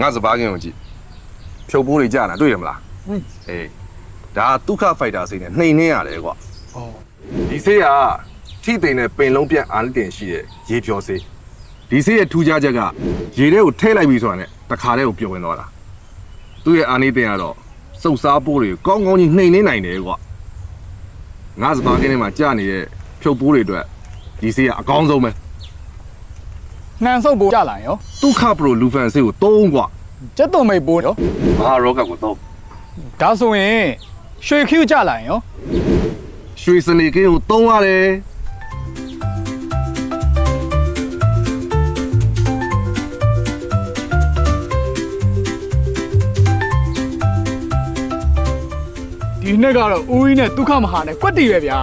ငါစပါးကင်းကိုကြည့်ဖြုတ်ပိုးတွေကြာတာတွေ့ရမလားအေးဒါဒုက္ခဖိုက်တာစိတ်နဲ့နှိမ်နှင်းရတယ်ကွာဒီဆေးကထိသိမ်တဲ့ပင်လုံးပြန့်အာနိသင်ရှိတဲ့ရေဖြောဆေးဒီဆေးရဲ့ထူးခြားချက်ကရေထဲကိုထည့်လိုက်ပြီဆိုတာနဲ့တခါတည်းကိုပျော်ဝင်သွားတာသူ့ရဲ့အာနိသင်ကတော့စုပ်စားပိုးတွေကိုကောင်းကောင်းကြီးနှိမ်နှင်းနိုင်တယ်ကွာငါစပါးကင်းထဲမှာကြာနေတဲ့ဖြုတ်ပိုးတွေအတွက်ဒီဆေးကအကောင်းဆုံးပဲနှံဆုပ်ပိုးကြလာရောဒုက္ခပရိုလူဖန်ဆေးကိုသုံးကွာကျက်သွန်မိတ်ပိုးရောဘာရောဂါကိုသုံးဒါဆိုရင်ရွှေခ ्यू ကြလာရောရွှေစနေကင်းကိုသုံးရတယ်ဒီနှစ်ကတော့ဦးကြီးနဲ့ဒုက္ခမဟာနဲ့ကွက်တီပဲဗျာ